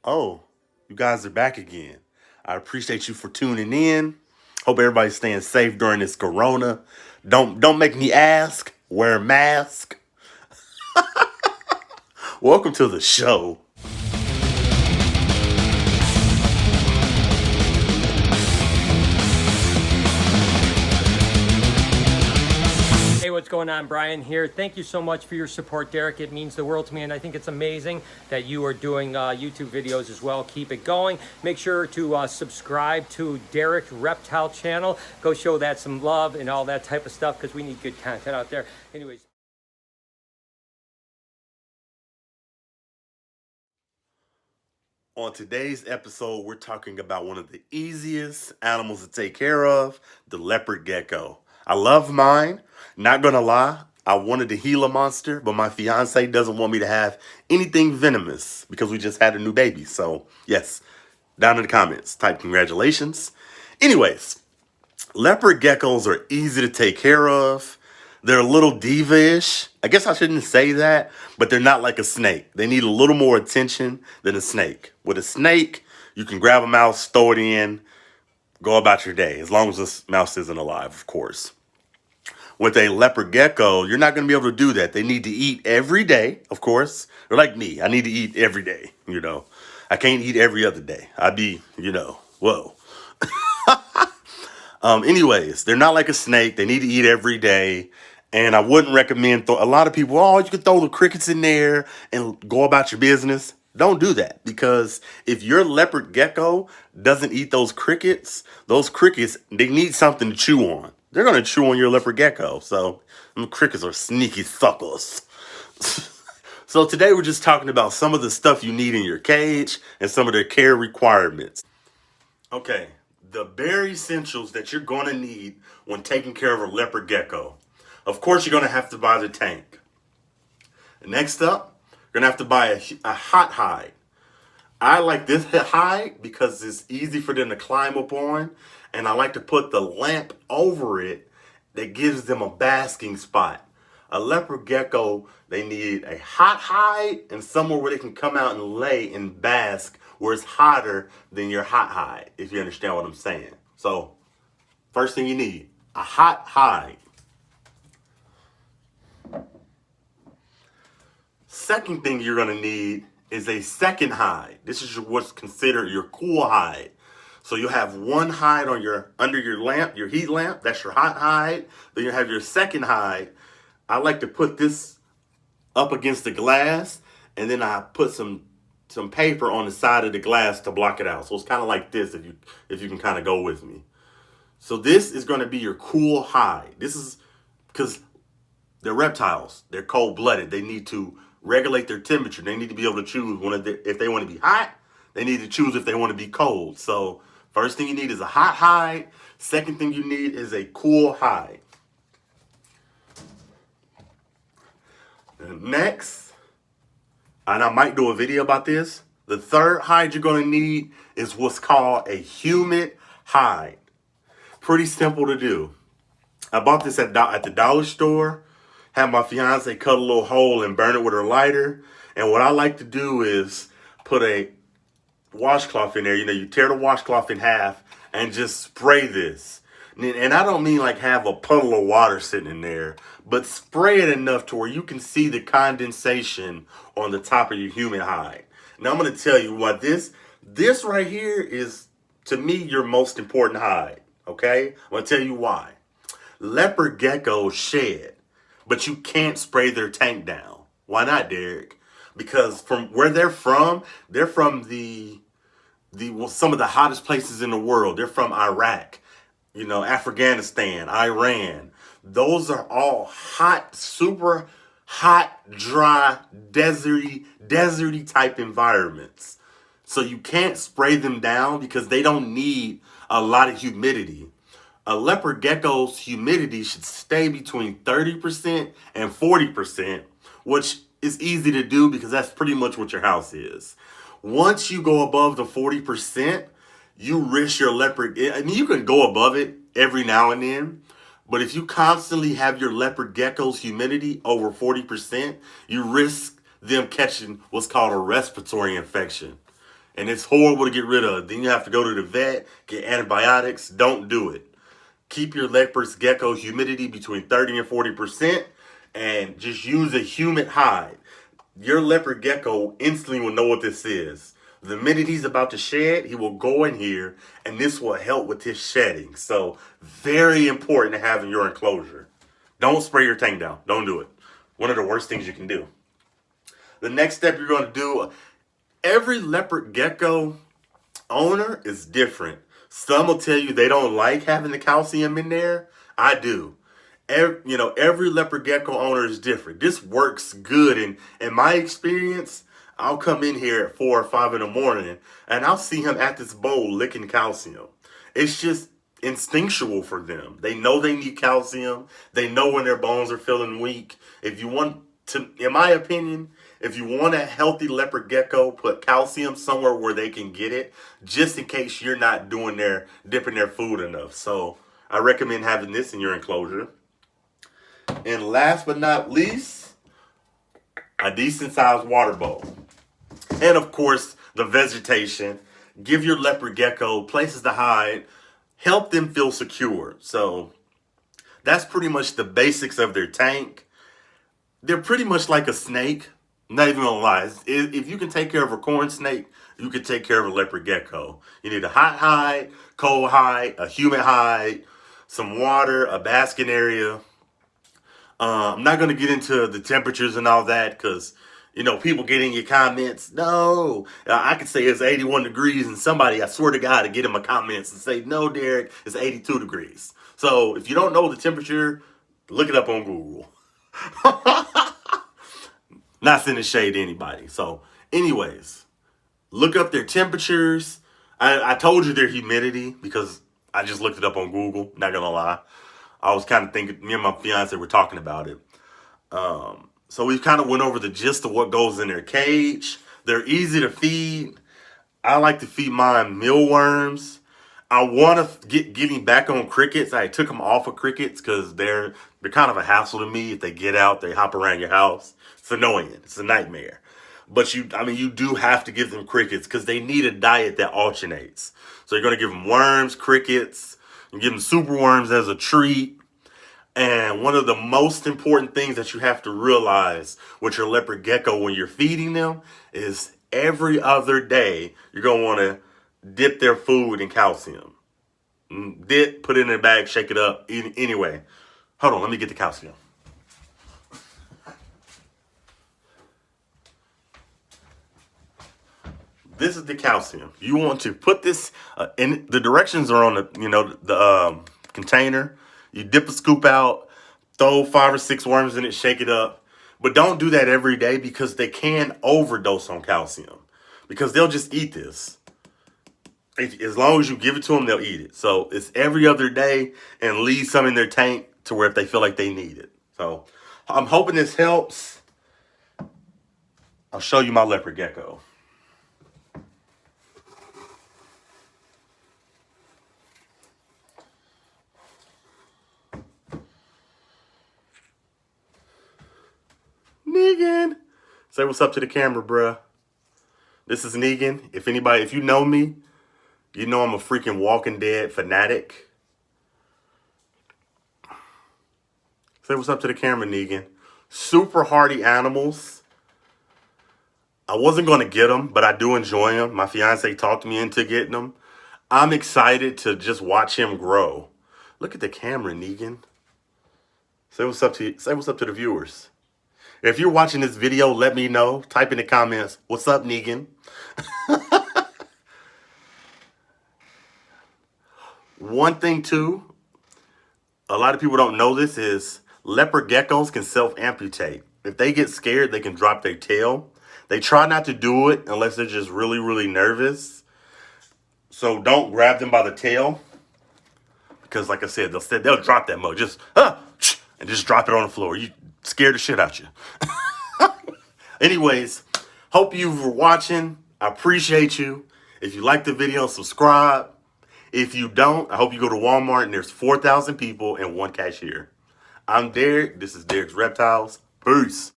Oh, you guys are back again. I appreciate you for tuning in. Hope everybody's staying safe during this corona. Don't make me ask. Wear a mask. Welcome to the show. Hey, what's going on? Brian here. Thank you so much for your support, Derek. It means the world to me, and I think it's amazing that you are doing YouTube videos as well. Keep it going. Make sure to subscribe to Derek Reptile channel. Go show that some love and all that type of stuff because we need good content out there. Anyways. On today's episode, we're talking about one of the easiest animals to take care of, the leopard gecko. I love mine. Not gonna lie, I wanted the Gila monster, but my fiance doesn't want me to have anything venomous because we just had a new baby. So, yes, down in the comments, type congratulations. Anyways, leopard geckos are easy to take care of. They're a little diva-ish. I guess I shouldn't say that, but they're not like a snake. They need a little more attention than a snake. With a snake, you can grab a mouse, throw it in, go about your day, as long as this mouse isn't alive, of course. With a leopard gecko, you're not going to be able to do that. They need to eat every day, of course. They're like me. I need to eat every day. I can't eat every other day. I'd be, whoa. Anyways, they're not like a snake. They need to eat every day. And I wouldn't recommend, a lot of people, oh, you could throw the crickets in there and go about your business. Don't do that, because if your leopard gecko doesn't eat those crickets, they need something to chew on. They're going to chew on your leopard gecko. So them crickets are sneaky suckers. So today we're just talking about some of the stuff you need in your cage and some of their care requirements. Okay, the bare essentials that you're going to need when taking care of a leopard gecko. Of course, you're going to have to buy the tank. Next up, you're going to have to buy a hot hide. I like this hide because it's easy for them to climb up on, and I like to put the lamp over it that gives them a basking spot. A leopard gecko, they need a hot hide and somewhere where they can come out and lay and bask where it's hotter than your hot hide, if you understand what I'm saying. So, first thing you need, a hot hide. Second thing you're going to need is a second hide. This is what's considered your cool hide. So you'll have one hide on under your lamp, your heat lamp. That's your hot hide. Then you have your second hide. I like to put this up against the glass, and then I put some paper on the side of the glass to block it out. So it's kind of like this, if you can kind of go with me. So this is going to be your cool hide. This is because they're reptiles. They're cold-blooded. They need to regulate their temperature. They need to be able to choose if they want to be hot. They need to choose if they want to be cold. So first thing you need is a hot hide. Second thing you need is a cool hide. And next, and I might do a video about this, the third hide you're going to need is what's called a humid hide. Pretty simple to do. I bought this at the dollar store. Had my fiance cut a little hole and burn it with her lighter. And what I like to do is put a washcloth in there. You tear the washcloth in half and just spray this. And I don't mean like have a puddle of water sitting in there, but spray it enough to where you can see the condensation on the top of your humid hide. Now I'm going to tell you what this right here is, to me, your most important hide. Okay? I'm going to tell you why. Leopard geckos shed, but you can't spray their tank down. Why not, Derek? Because from where they're from some of the hottest places in the world. They're from Iraq, Afghanistan, Iran. Those are all hot, super hot, dry, deserty type environments. So you can't spray them down because they don't need a lot of humidity. A leopard gecko's humidity should stay between 30% and 40%, which is easy to do because that's pretty much what your house is. Once you go above the 40%, you risk your leopard. I mean, you can go above it every now and then, but if you constantly have your leopard gecko's humidity over 40%, you risk them catching what's called a respiratory infection. and it's horrible to get rid of. Then you have to go to the vet, get antibiotics. Don't do it. Keep your Leopard Gecko humidity between 30 and 40%, and just use a humid hide. Your Leopard Gecko instantly will know what this is. The minute he's about to shed, he will go in here, and this will help with his shedding. So, very important to have in your enclosure. Don't spray your tank down. Don't do it. One of the worst things you can do. The next step you're going to do, every Leopard Gecko owner is different. Some will tell you they don't like having the calcium in there. I do. Every Leopard Gecko owner is different. This works good. And in my experience, I'll come in here at 4 or 5 in the morning and I'll see him at this bowl licking calcium. It's just instinctual for them. They know they need calcium. They know when their bones are feeling weak. If you want to, in my opinion, if you want a healthy Leopard Gecko, put calcium somewhere where they can get it, just in case you're not dipping their food enough. So I recommend having this in your enclosure. And last but not least, a decent sized water bowl. And of course, the vegetation. Give your Leopard Gecko places to hide. Help them feel secure. So that's pretty much the basics of their tank. They're pretty much like a snake. Not even gonna lie. If you can take care of a corn snake, you can take care of a Leopard Gecko. You need a hot hide, cold hide, a humid hide, some water, a basking area. I'm not gonna get into the temperatures and all that because people get in your comments. No, I could say it's 81 degrees, and somebody, I swear to God, to get in my comments and say, no, Derek, it's 82 degrees. So if you don't know the temperature, look it up on Google. Not sending shade to anybody. So, anyways, look up their temperatures. I told you their humidity because I just looked it up on Google. Not gonna lie, I was kind of thinking. Me and my fiance were talking about it. So we kind of went over the gist of what goes in their cage. They're easy to feed. I like to feed mine mealworms. I want to getting back on crickets. I took them off of crickets because they're kind of a hassle to me. If they get out, they hop around your house. It's annoying. It's a nightmare. But you do have to give them crickets because they need a diet that alternates. So you're going to give them worms, crickets, and give them super worms as a treat. And one of the most important things that you have to realize with your Leopard Gecko when you're feeding them is every other day you're going to want to dip their food in calcium. Dip, put it in a bag, shake it up. Anyway, hold on, let me get the calcium. This is the calcium. You want to put this in. The directions are on the container. You dip a scoop out, throw 5 or 6 worms in it, shake it up. But don't do that every day because they can overdose on calcium because they'll just eat this. As long as you give it to them, they'll eat it. So it's every other day and leave some in their tank to where if they feel like they need it. So I'm hoping this helps. I'll show you my Leopard Gecko. Negan. Say what's up to the camera, bruh. This is Negan. If you know me, you know I'm a freaking Walking Dead fanatic. Say what's up to the camera, Negan. Super hardy animals. I wasn't going to get them, but I do enjoy them. My fiance talked me into getting them. I'm excited to just watch him grow. Look at the camera, Negan. Say what's up to the viewers. If you're watching this video, let me know. Type in the comments, what's up, Negan? One thing, too, a lot of people don't know this is Leopard geckos can self-amputate. If they get scared, they can drop their tail. They try not to do it unless they're just really, really nervous. So don't grab them by the tail. Because like I said, they'll drop that mug. And just drop it on the floor. You scared the shit out you. Anyways, hope you were watching. I appreciate you. If you like the video, subscribe. If you don't, I hope you go to Walmart and there's 4,000 people and 1 cashier. I'm Derek. This is Derek's Reptiles. Peace.